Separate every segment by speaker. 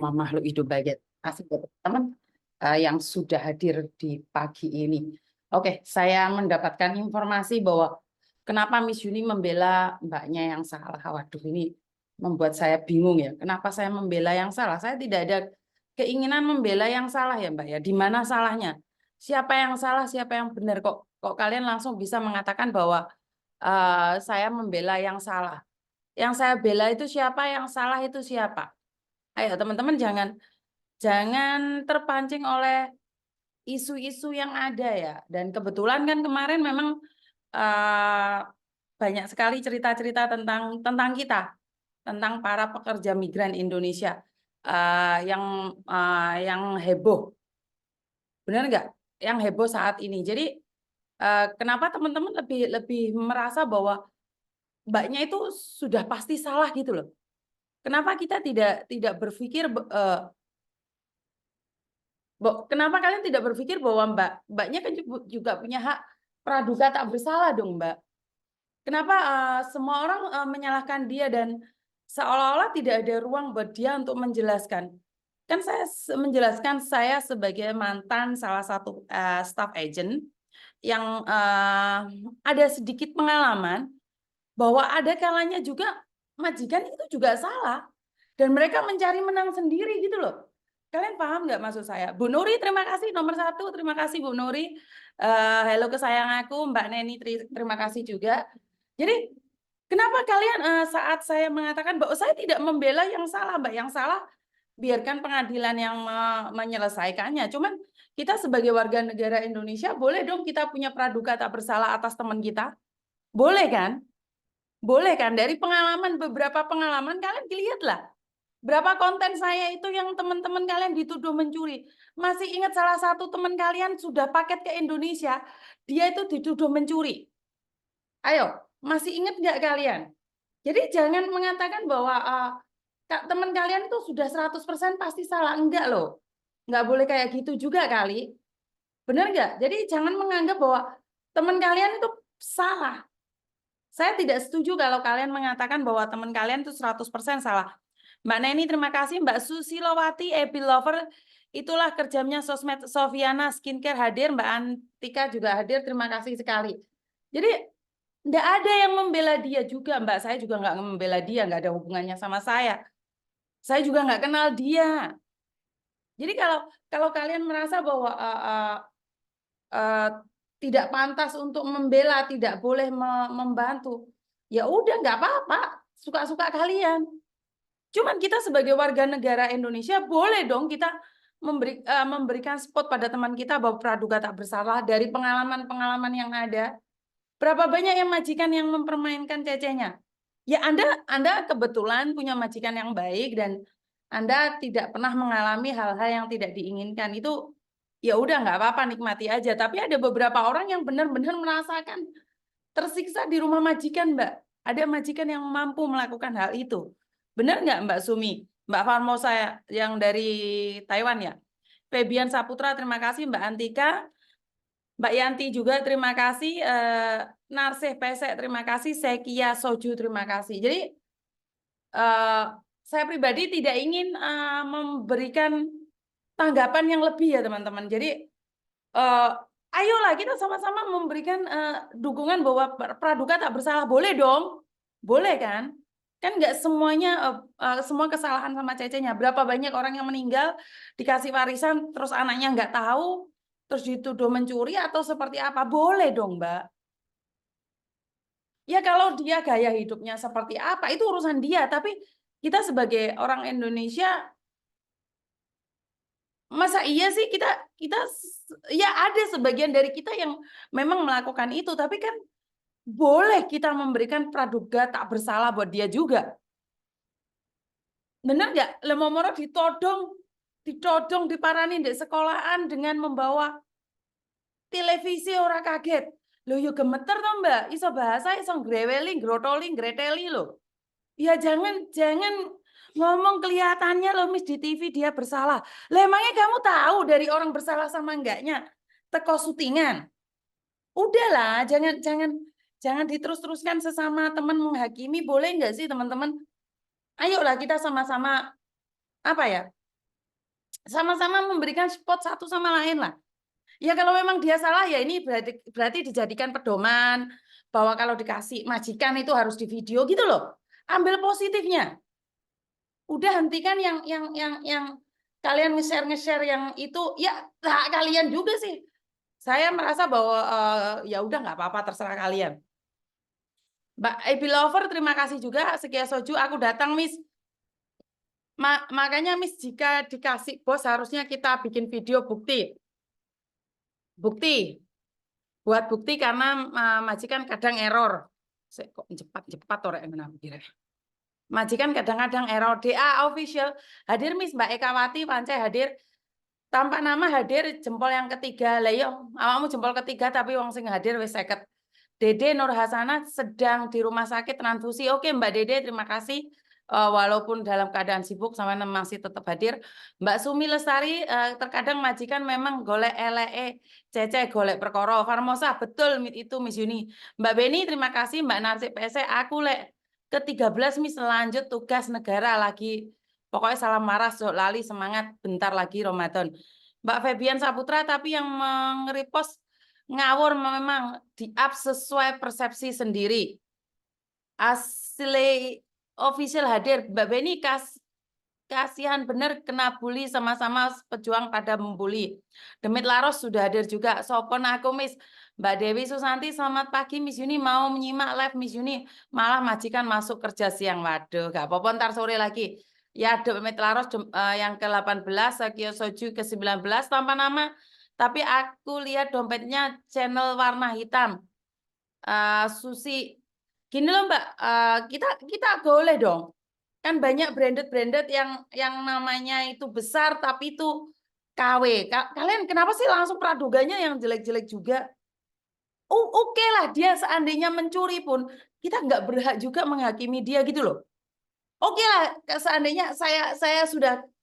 Speaker 1: makhluk hidup baik. Asik buat teman yang sudah hadir di pagi ini. Oke, saya mendapatkan informasi bahwa kenapa Miss Yuni membela mbaknya yang salah. Waduh, ini membuat saya bingung ya. Kenapa saya membela yang salah? Saya tidak ada keinginan membela yang salah ya, Mbak ya. Di mana salahnya? Siapa yang salah, siapa yang benar? Kok kalian langsung bisa mengatakan bahwa saya membela yang salah? Yang saya bela itu siapa, yang salah itu siapa? Ayo teman-teman jangan terpancing oleh isu-isu yang ada ya. Dan kebetulan kan kemarin memang eh, banyak sekali cerita-cerita tentang kita, tentang para pekerja migran Indonesia yang heboh, benar nggak? Yang heboh saat ini. Jadi kenapa teman-teman lebih lebih merasa bahwa mbaknya itu sudah pasti salah gitu loh? Kenapa kita tidak berpikir kenapa kalian tidak berpikir bahwa mbaknya kan juga punya hak praduga tak bersalah dong, Mbak? Kenapa semua orang menyalahkan dia dan seolah-olah tidak ada ruang buat dia untuk menjelaskan? Kan saya menjelaskan saya sebagai mantan salah satu staff agent yang ada sedikit pengalaman bahwa ada kalanya juga majikan itu juga salah dan mereka mencari menang sendiri gitu loh. Kalian paham nggak maksud saya? Bu Nuri, terima kasih nomor 1. Terima kasih Bu Nuri. Halo kesayangan aku, Mbak Neni, terima kasih juga. Jadi kenapa kalian saat saya mengatakan bahwa saya tidak membela yang salah, Mbak, yang salah biarkan pengadilan yang menyelesaikannya. Cuman kita sebagai warga negara Indonesia boleh dong kita punya praduga tak bersalah atas teman kita? Boleh kan? Boleh kan? Dari beberapa pengalaman kalian lihatlah. Berapa konten saya itu yang teman-teman kalian dituduh mencuri. Masih ingat salah satu teman kalian sudah paket ke Indonesia, dia itu dituduh mencuri. Ayo, masih ingat nggak kalian? Jadi jangan mengatakan bahwa teman kalian itu sudah 100% pasti salah. Enggak loh. Nggak boleh kayak gitu juga kali. Benar nggak? Jadi jangan menganggap bahwa teman kalian itu salah. Saya tidak setuju kalau kalian mengatakan bahwa teman kalian itu 100% salah. Mbak Neni, terima kasih. Mbak Susilowati, Epi Lover, itulah kerjanya Sosmed Sofiana Skincare hadir. Mbak Antika juga hadir, terima kasih sekali. Jadi, tidak ada yang membela dia juga, Mbak. Saya juga nggak membela dia, nggak ada hubungannya sama saya. Saya juga nggak kenal dia. Jadi kalau kalian merasa bahwa uh, tidak pantas untuk membela, tidak boleh membantu, ya udah nggak apa-apa, suka-suka kalian. Cuman kita sebagai warga negara Indonesia boleh dong kita memberikan spot pada teman kita bahwa praduga tak bersalah dari pengalaman-pengalaman yang ada. Berapa banyak yang majikan yang mempermainkan cecenya? Ya Anda kebetulan punya majikan yang baik dan Anda tidak pernah mengalami hal-hal yang tidak diinginkan. Itu ya udah nggak apa-apa, nikmati aja. Tapi ada beberapa orang yang benar-benar merasakan tersiksa di rumah majikan, Mbak. Ada majikan yang mampu melakukan hal itu. Benar nggak, Mbak Sumi? Mbak Farmosa yang dari Taiwan ya? Febian Saputra, terima kasih. Mbak Antika. Mbak Yanti juga, terima kasih. Narsih Pesek, terima kasih. Sekia Soju, terima kasih. Jadi, saya pribadi tidak ingin memberikan tanggapan yang lebih ya, teman-teman. Jadi, ayolah kita sama-sama memberikan dukungan bahwa praduga tak bersalah. Boleh dong, boleh kan? Kan nggak semuanya semua kesalahan sama cecenya. Berapa banyak orang yang meninggal dikasih warisan terus anaknya nggak tahu, terus dituduh mencuri atau seperti apa? Boleh dong, Mbak. Ya kalau dia gaya hidupnya seperti apa itu urusan dia. Tapi kita sebagai orang Indonesia masa iya sih kita ya ada sebagian dari kita yang memang melakukan itu, tapi kan boleh kita memberikan praduga tak bersalah buat dia juga. Benar nggak? Lemomoro ditodong diparani di sekolahan dengan membawa televisi ora kaget. Loh yo gemeter toh Mbak, iso bahasa iso greweli, grotoli, greteli loh. Ya jangan ngomong kelihatannya loh Miss di TV dia bersalah. Lah emangnya kamu tahu dari orang bersalah sama enggaknya? Teko syutingan. Udahlah, jangan diterus-teruskan sesama teman menghakimi, boleh nggak sih teman-teman? Ayolah kita sama-sama apa ya? sama-sama memberikan spot satu sama lain lah. Ya kalau memang dia salah ya ini berarti dijadikan pedoman bahwa kalau dikasih majikan itu harus di video gitu loh. Ambil positifnya. Udah hentikan yang kalian nge-share yang itu ya hak kalian juga sih. Saya merasa bahwa ya udah nggak apa-apa terserah kalian. Mbak Ebi Lover terima kasih juga Sekia Soju aku datang Miss. Makanya Miss jika dikasih bos harusnya kita bikin video bukti. Bukti. Buat bukti karena majikan kadang error. Kok cepat-cepat orang yang kira. Majikan kadang-kadang error. DA official hadir Miss Mbak Ekawati Pancai hadir. Tanpa nama hadir jempol yang ketiga. Lah yo, awakmu jempol ketiga tapi wong sing hadir wis 50. Dede Nur Hasanah sedang di rumah sakit transfusi. Oke Mbak Dede terima kasih. Walaupun dalam keadaan sibuk sama masih tetap hadir. Mbak Sumi Lestari terkadang majikan memang golek ele cece golek perkara. Farmosa betul itu Miss Yuni. Mbak Beni terima kasih. Mbak Narsik PC aku lek ke-13 Miss lanjut tugas negara lagi. Pokoknya salam marah lali semangat bentar lagi Ramadan. Mbak Febian Saputra tapi yang nge-repost ngawur memang di-up sesuai persepsi sendiri. Asli official hadir. Mbak Beni kasihan bener kena bully sama-sama pejuang pada membuli. Demit Laros sudah hadir juga. Sopon aku Miss. Mbak Dewi Susanti selamat pagi Miss Yuni mau menyimak live Miss Yuni. Malah majikan masuk kerja siang. Waduh gak apa-apa ntar sore lagi. Ya Demit Laros yang ke-18 Sakio Soju ke-19 tanpa nama. Tapi aku lihat dompetnya channel warna hitam. Susi, gini loh Mbak, kita boleh dong. Kan banyak branded yang namanya itu besar tapi itu KW. Kalian kenapa sih langsung praduganya yang jelek-jelek juga? Oke lah dia seandainya mencuri pun kita nggak berhak juga menghakimi dia gitu loh. Oke lah seandainya saya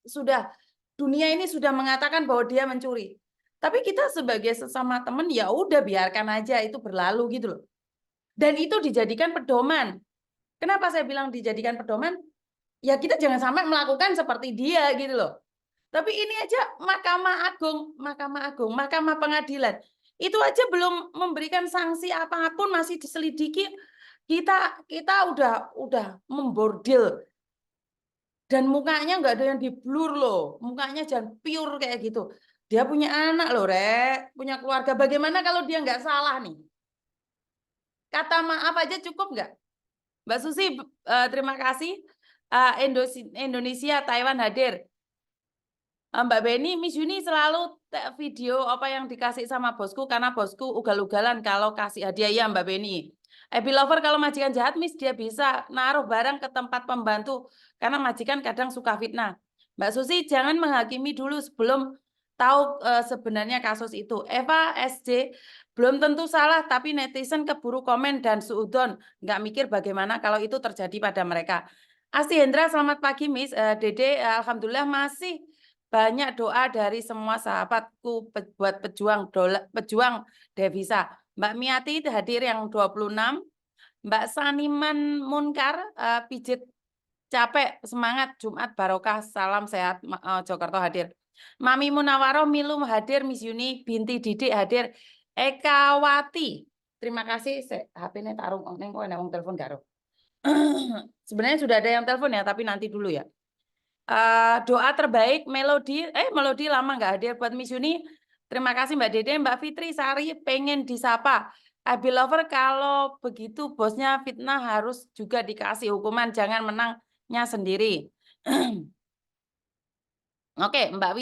Speaker 1: sudah dunia ini sudah mengatakan bahwa dia mencuri. Tapi kita sebagai sesama teman ya udah biarkan aja itu berlalu gitu loh. Dan itu dijadikan pedoman. Kenapa saya bilang dijadikan pedoman? Ya kita jangan sampai melakukan seperti dia gitu loh. Tapi ini aja Mahkamah Agung, Mahkamah Pengadilan. Itu aja belum memberikan sanksi apapun masih diselidiki. Kita udah membordil. Dan mukanya nggak ada yang di-blur loh. Mukanya jangan pure kayak gitu. Dia punya anak loh, Rek. Punya keluarga. Bagaimana kalau dia nggak salah nih? Kata maaf aja cukup nggak? Mbak Susi, terima kasih. Indonesia, Taiwan hadir. Mbak Beni, Miss Yuni selalu video apa yang dikasih sama bosku karena bosku ugal-ugalan kalau kasih hadiah ya Mbak Beni. Happy Lover kalau majikan jahat Miss dia bisa naruh barang ke tempat pembantu karena majikan kadang suka fitnah. Mbak Susi jangan menghakimi dulu sebelum tahu sebenarnya kasus itu. Eva SJ belum tentu salah tapi netizen keburu komen dan suudon nggak mikir bagaimana kalau itu terjadi pada mereka. Asti Hendra selamat pagi Miss. Dede alhamdulillah masih banyak doa dari semua sahabatku buat pejuang devisa. Mbak Miati hadir yang 26. Mbak Saniman Munkar pijit capek semangat Jumat barokah salam sehat Jokerto hadir. Mami Munawaroh Milu hadir Miss Yuni binti Didik hadir Ekawati. Terima kasih HP-nya taruh neng kok nang telepon gak. Sebenarnya sudah ada yang telepon ya tapi nanti dulu ya. Doa terbaik Melodi lama nggak hadir buat Miss Yuni. Terima kasih Mbak Dede, Mbak Fitri Sari pengen disapa. Abi Lover kalau begitu bosnya fitnah harus juga dikasih hukuman, jangan menangnya sendiri. Oke, Mbak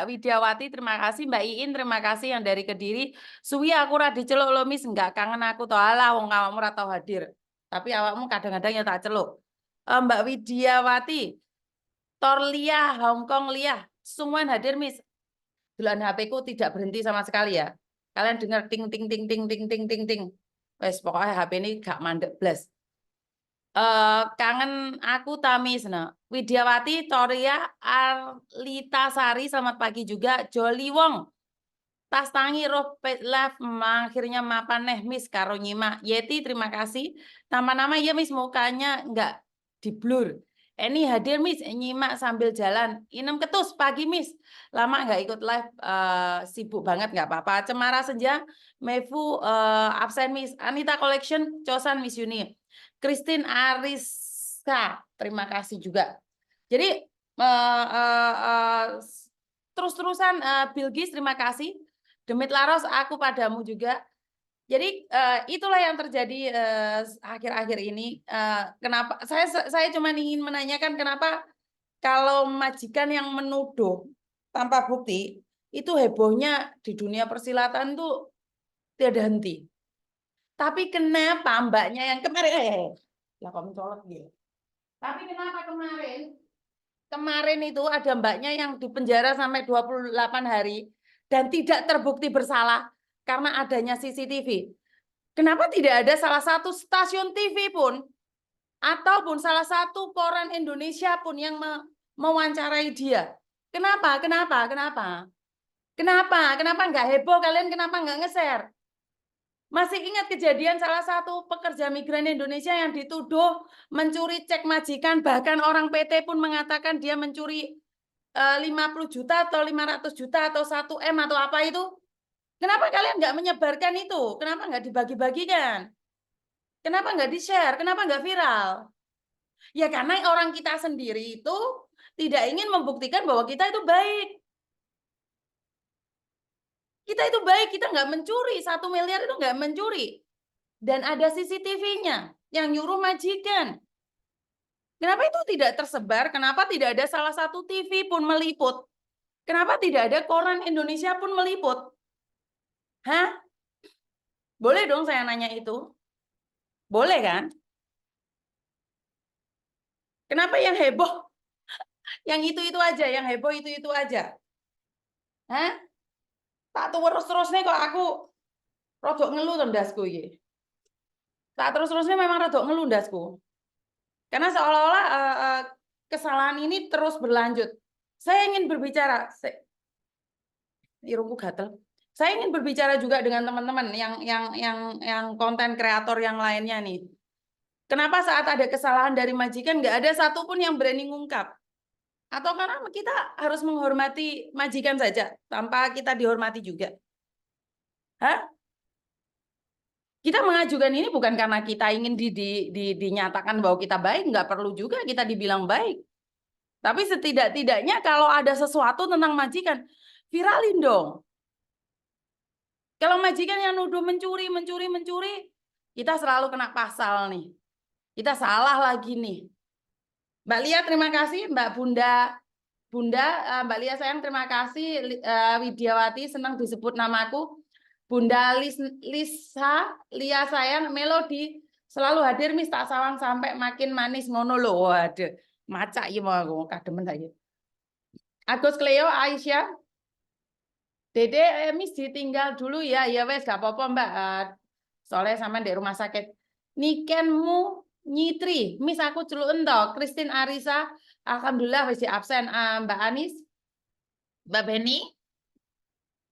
Speaker 1: Widiawati terima kasih, Mbak Iin terima kasih yang dari Kediri. Suwi aku ra diceluk lo Miss, nggak kangen aku toh alah wong awakmu ra tau hadir. Tapi awakmu kadang-kadang ya tak celuk. Mbak Widiawati Torlia, Hongkong Lia, semuanya hadir Miss. Bulan HP ku tidak berhenti sama sekali ya. Kalian dengar ting ting ting ting ting ting ting ting. Wes pokoknya HP ini gak mandek blas. Kangen aku Tamis. Nah, Widiawati, Toria, Arlita Sari, selamat pagi juga. Joli Wong, Tas Tangi, Roh Live, akhirnya mapan neh Miss karo nyimak. Yeti, terima kasih. Nama-nama ya Miss mukanya enggak di blur. Eni hadir Miss, nyimak sambil jalan. Inem ketus pagi Miss. Lama nggak ikut live, sibuk banget nggak apa-apa. Cemara Senja, Mevu absen Miss. Anita Collection, Cosan Miss Yuni. Christine Arisa, terima kasih juga. Jadi terus-terusan Bilgis, terima kasih. Demit Laros, aku padamu juga. Jadi itulah yang terjadi akhir-akhir ini. Kenapa saya cuma ingin menanyakan kenapa kalau majikan yang menuduh tanpa bukti itu hebohnya di dunia persilatan tuh tiada henti. Tapi kenapa mbaknya yang kemarin lah kok mencolok dia. Tapi kenapa kemarin itu ada mbaknya yang dipenjara sampai 28 hari dan tidak terbukti bersalah karena adanya CCTV. Kenapa tidak ada salah satu stasiun TV pun ataupun salah satu koran Indonesia pun yang mewawancarai dia? Kenapa? Kenapa? Kenapa? Kenapa? Kenapa nggak heboh kalian? Kenapa nggak nge-share? Masih ingat kejadian salah satu pekerja migran Indonesia yang dituduh mencuri cek majikan, bahkan orang PT pun mengatakan dia mencuri 50 juta atau 500 juta atau 1 M atau apa itu? Kenapa kalian nggak menyebarkan itu? Kenapa nggak dibagi-bagikan? Kenapa nggak di-share? Kenapa nggak viral? Ya karena orang kita sendiri itu tidak ingin membuktikan bahwa kita itu baik. Kita itu baik, kita nggak mencuri. 1 miliar itu nggak mencuri. Dan ada CCTV-nya yang nyuruh majikan. Kenapa itu tidak tersebar? Kenapa tidak ada salah satu TV pun meliput? Kenapa tidak ada koran Indonesia pun meliput? Hah? Boleh dong saya nanya itu? Boleh kan? Kenapa yang heboh? Yang itu aja, yang heboh itu aja. Hah? Tak terus nih kok aku rodok ngeluh to ndasku iki. Tak terus-terusnya memang rodok ngeluh ndasku. Karena seolah-olah kesalahan ini terus berlanjut. Saya ingin berbicara, irungku gatel. Saya ingin berbicara juga dengan teman-teman yang konten kreator yang lainnya nih. Kenapa saat ada kesalahan dari majikan nggak ada satupun yang berani ngungkap? Atau karena kita harus menghormati majikan saja tanpa kita dihormati juga? Hah? Kita mengajukan ini bukan karena kita ingin dinyatakan bahwa kita baik, nggak perlu juga kita dibilang baik. Tapi setidak-tidaknya kalau ada sesuatu tentang majikan, viralin dong. Kalau majikan yang nuduh mencuri, kita selalu kena pasal nih. Kita salah lagi nih. Mbak Lia, terima kasih. Mbak Mbak Lia sayang, terima kasih. Widiawati, senang disebut namaku. Bunda Lisa, Lia sayang, Melodi selalu hadir Miss, tak sawang sampai makin manis ngono lho. Waduh, macak ya mau aku kademen saya. Agus Cleo, Aisyah, Dede, Miss ditinggal dulu ya. Ya wes gak apa-apa Mbak. Soalnya sama di rumah sakit. Nikenmu nyitri, Miss aku celuk ento. Christine Arisa, alhamdulillah wis absen. Mbak Anis, Mbak Beni,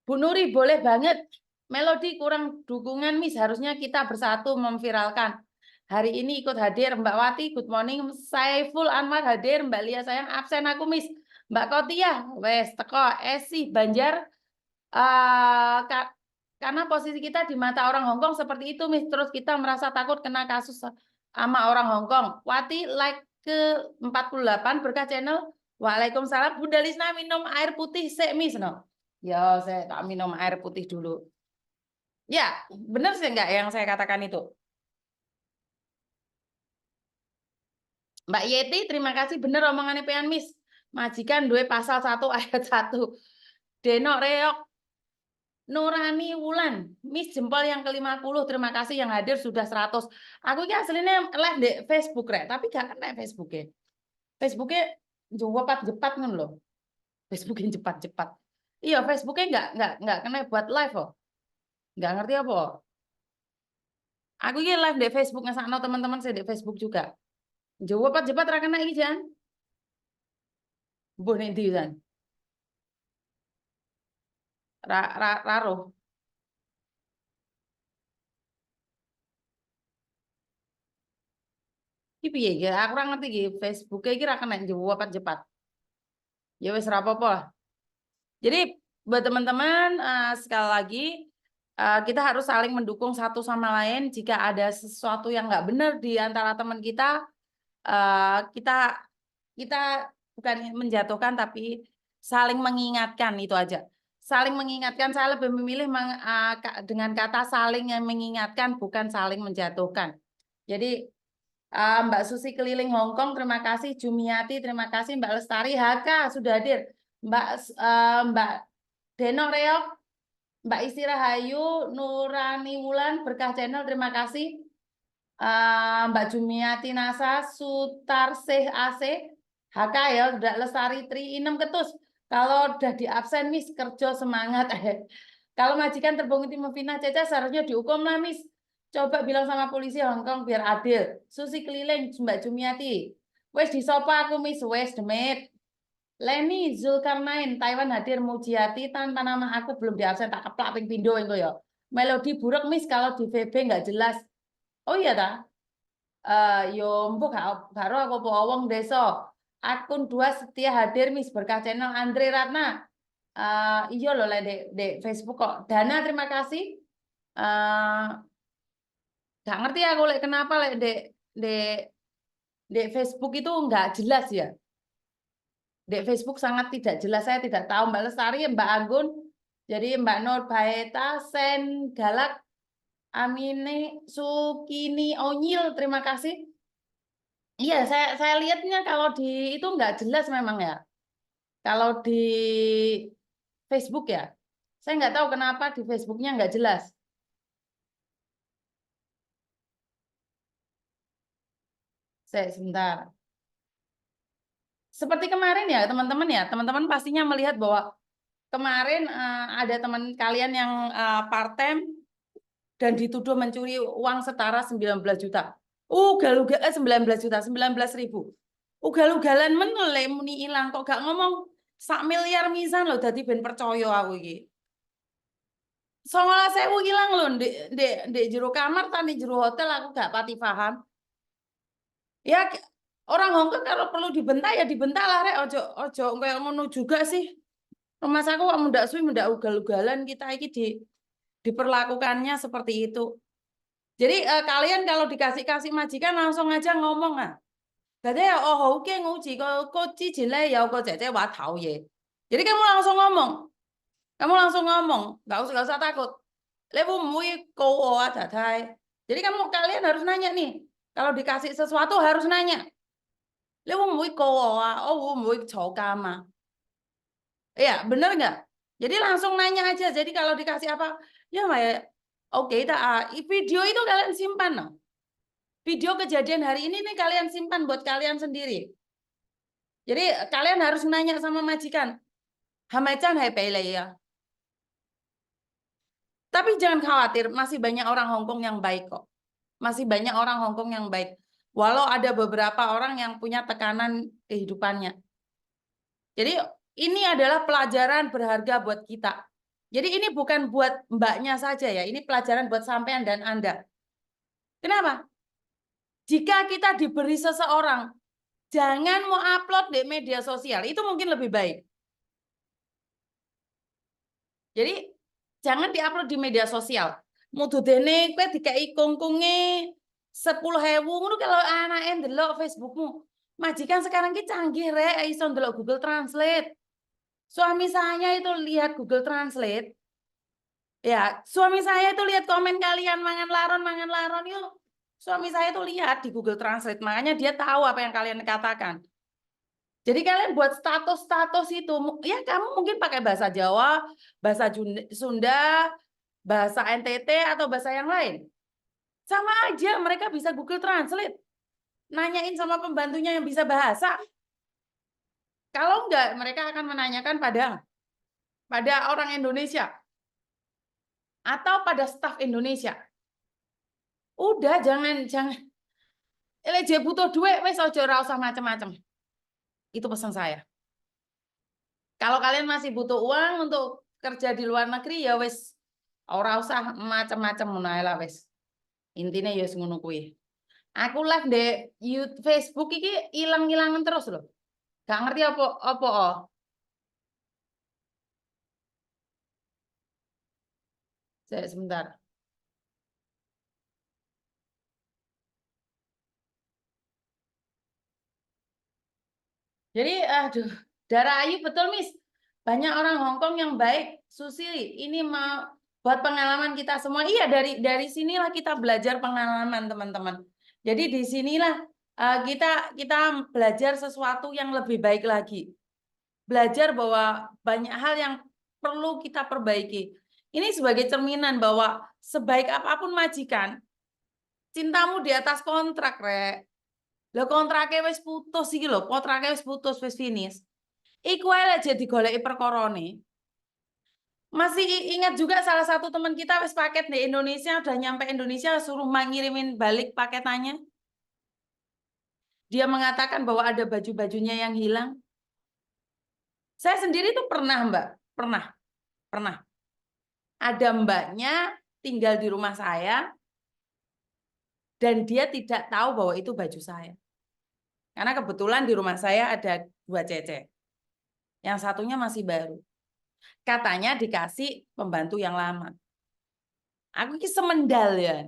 Speaker 1: Bu Nuri boleh banget. Melodi kurang dukungan Miss, harusnya kita bersatu memviralkan. Hari ini ikut hadir Mbak Wati, good morning. Saiful Anwar hadir, Mbak Lia sayang absen aku Miss. Mbak Kotia, wes teko Esi Banjar. Karena posisi kita di mata orang Hongkong seperti itu Miss, terus kita merasa takut kena kasus sama orang Hongkong. Wati like ke 48 berkah channel. Waalaikumsalam. Bunda Lisna minum air putih sek Miss no. Ya, saya tak minum air putih dulu. Ya, benar sih enggak yang saya katakan itu. Mbak Yeti, terima kasih. Benar omongannya Pian Miss. Majikan duwe pasal 1 ayat 1. Denok reok Nurani Wulan, Miss jempol yang ke-50, terima kasih yang hadir sudah 100. Aku ini aslinya live di Facebook rek, tapi gak kena Facebooknya. Facebooknya cepat kan loh. Facebooknya cepat-cepat. Iya, Facebooknya nggak kena buat live kok. Nggak ngerti apa. Aku ini live di Facebook ngesakno teman-teman saya di Facebook juga. Cepat-cepat ra kena iki jan. Mbuh nek ndi jan. Raruh. Iki piye iki? Aku ora ngerti iki Facebook iki ra kena jawab apa cepat. Ya wis ora apa-apa lah. Jadi buat teman-teman sekali lagi kita harus saling mendukung satu sama lain. Jika ada sesuatu yang nggak benar di antara teman kita, kita bukan menjatuhkan tapi saling mengingatkan, itu aja. Saling mengingatkan, saya lebih memilih dengan kata saling yang mengingatkan, bukan saling menjatuhkan. Jadi Mbak Susi keliling Hongkong, terima kasih. Jumiati, terima kasih. Mbak Lestari, Haka sudah hadir. Mbak Denok Reok, Mbak Isi Rahayu, Nurani Wulan, Berkah Channel, terima kasih. Mbak Jumiati Nasa, Sutarsih AC, Haka ya, udah Lestari Tri Inem Ketus. Kalau udah di absen, Miss, kerja semangat. Kalau majikan terbukti memfitnah Caca, seharusnya dihukum lah, Miss. Coba bilang sama polisi Hongkong biar adil. Susi keliling, Mbak Jumiati. Wes disopa aku, Miss. Wes demit. Leni Zulkarnain, Taiwan hadir. Mujiati, tanpa nama aku belum di absen, tak keplak ping pindo engko ya. Melodi buruk, Miss, kalau di VB nggak jelas. Oh iya ta? Yo mbok karo aku wong desa. Akun 2 setia hadir, Miss. Berkah Channel Andre Ratna. Iya loh lah di Facebook kok. Dana terima kasih. Nggak ngerti aku kenapa di Facebook itu nggak jelas ya. Di Facebook sangat tidak jelas, saya tidak tahu. Mbak Lestari, Mbak Anggun, jadi Mbak Nur Baeta, Sen Galak, Amine Sukini Onyil, terima kasih. Iya, saya lihatnya kalau di itu nggak jelas memang ya. Kalau di Facebook ya, saya nggak tahu kenapa di Facebooknya nggak jelas. Saya sebentar. Seperti kemarin ya teman-teman pastinya melihat bahwa kemarin ada teman kalian yang part-time dan dituduh mencuri uang setara 19 juta. Ugal-ugal 19 juta, 19.000. Ugal-ugalan menoleh muni ilang kok gak ngomong 1 miliar misan loh dadi ben percaya aku iki. 19.000 ilang loh di jero kamar tani jero hotel aku gak pati paham. Ya orang Hongkong kalau perlu dibentak ya dibentak lah rek, ojo kayak ngono juga sih. Rumah aku kok mendak suwi mendak ugal-ugalan kita iki diperlakukannya seperti itu. Jadi kalian kalau dikasih majikan langsung aja ngomong ah. Jadi ya oh oke nguji kok cicile ya kok cece wa tau ye. Jadi kamu langsung ngomong. Kamu langsung ngomong, nggak usah takut. Lebu mui kau ada Jadi kalian harus nanya nih. Kalau dikasih sesuatu harus nanya. Lebu mui kau oh mui cokama. Iya, bener nggak? Jadi langsung nanya aja. Jadi kalau dikasih apa, ya oke, video itu kalian simpan. No? Video kejadian hari ini nih kalian simpan buat kalian sendiri. Jadi kalian harus nanya sama majikan. Hamaican hai pele ya. Tapi jangan khawatir, masih banyak orang Hongkong yang baik kok. Masih banyak orang Hongkong yang baik. Walau ada beberapa orang yang punya tekanan kehidupannya. Jadi ini adalah pelajaran berharga buat kita. Jadi ini bukan buat mbaknya saja ya, ini pelajaran buat sampean dan Anda. Kenapa? Jika kita diberi seseorang, jangan mau upload di media sosial, itu mungkin lebih baik. Jadi jangan diupload di media sosial. Mududene kowe dikai kungkunge 10.000 ngono kalau anake ndelok Facebookmu. Majikan sekarang ki canggih rek, iso ndelok Google Translate. Suami saya itu lihat Google Translate. Ya, suami saya itu lihat komen kalian mangan laron yuk. Suami saya itu lihat di Google Translate, makanya dia tahu apa yang kalian katakan. Jadi kalian buat status-status itu, ya kamu mungkin pakai bahasa Jawa, bahasa Sunda, bahasa NTT atau bahasa yang lain. Sama aja, mereka bisa Google Translate. Nanyain sama pembantunya yang bisa bahasa. Kalau enggak, mereka akan menanyakan pada orang Indonesia atau pada staf Indonesia. Udah jangan eleje butuh duit wes aja ora usah macam-macam. Itu pesan saya. Kalau kalian masih butuh uang untuk kerja di luar negeri ya wes ora usah macam-macam ngono lah wes. Intinya ya ngono kuwi. Aku live di Facebook iki ilang-ilangan terus loh. Gak ngerti apa. Oh. Sebentar. Jadi, aduh, Dara Ayu betul, Miss. Banyak orang Hongkong yang baik. Susili, ini mau buat pengalaman kita semua. Iya, dari sinilah kita belajar pengalaman, teman-teman. Jadi di sinilah kita belajar sesuatu yang lebih baik lagi. Belajar bahwa banyak hal yang perlu kita perbaiki. Ini sebagai cerminan bahwa sebaik apapun majikan, cintamu di atas kontrak, Rek. Lah kontraknya wis putus iki lho, kontraknya wis putus, wis finish. Iku ae lek digoleki perkorone. Masih ingat juga salah satu teman kita wis paket di Indonesia, udah nyampe Indonesia suruh ngirimin balik paketannya. Dia mengatakan bahwa ada baju-bajunya yang hilang. Saya sendiri tuh pernah, Mbak. Pernah. Ada mbaknya tinggal di rumah saya dan dia tidak tahu bahwa itu baju saya. Karena kebetulan di rumah saya ada 2 cece. Yang satunya masih baru. Katanya dikasih pembantu yang lama. Aku ki semendal ya.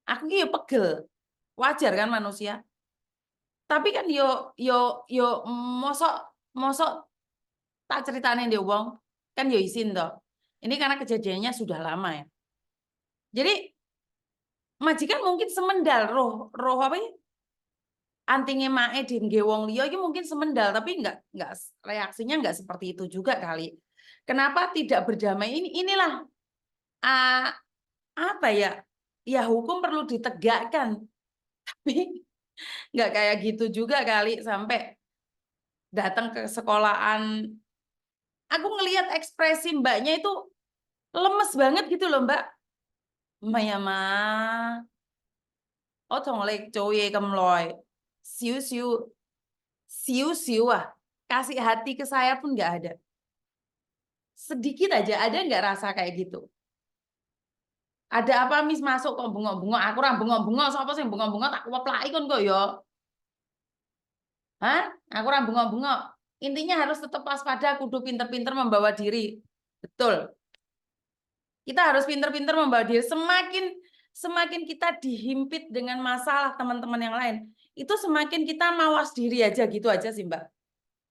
Speaker 1: Aku ki yo pegel. Wajar kan manusia. Tapi kan yo mosok mosok tak ceritane dia wong kan yo izin toh. Ini karena kejadiannya sudah lama ya. Jadi majikan mungkin semendal roh apa ya? Antingnya mae di wong liya iki mungkin semendal tapi enggak reaksinya enggak seperti itu juga kali. Kenapa tidak berdamai inilah apa ya? Ya hukum perlu ditegakkan. Tapi nggak kayak gitu juga kali sampai datang ke sekolahan. Aku ngelihat ekspresi mbaknya itu lemes banget gitu loh, Mbak. Maya mah. Oh, thong lek coye kemloy. Siu-siu. Siu-siu ah. Kasih hati ke saya pun nggak ada. Sedikit aja ada nggak rasa kayak gitu? Ada apa Miss masuk kok bengok-bengok? Aku ora bengok-bengok, sapa sing bengok-bengok tak kuweplaki kon kok ya. Hah? Aku ora bengok-bengok. Intinya harus tetap waspada, kudu pinter-pinter membawa diri. Betul. Kita harus pinter-pinter membawa diri. Semakin kita dihimpit dengan masalah teman-teman yang lain, itu semakin kita mawas diri aja gitu aja sih, Mbak.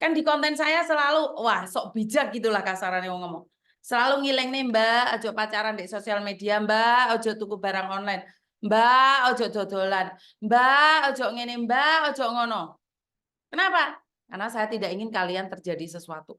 Speaker 1: Kan di konten saya selalu, wah sok bijak gitulah kasarannya ngomong. Selalu ngileng nih Mbak, ojo pacaran di sosial media Mbak, ojo tuku barang online. Mbak, ojo dodolan. Mbak, ojo ngene Mbak, ojo ngono. Kenapa? Karena saya tidak ingin kalian terjadi sesuatu.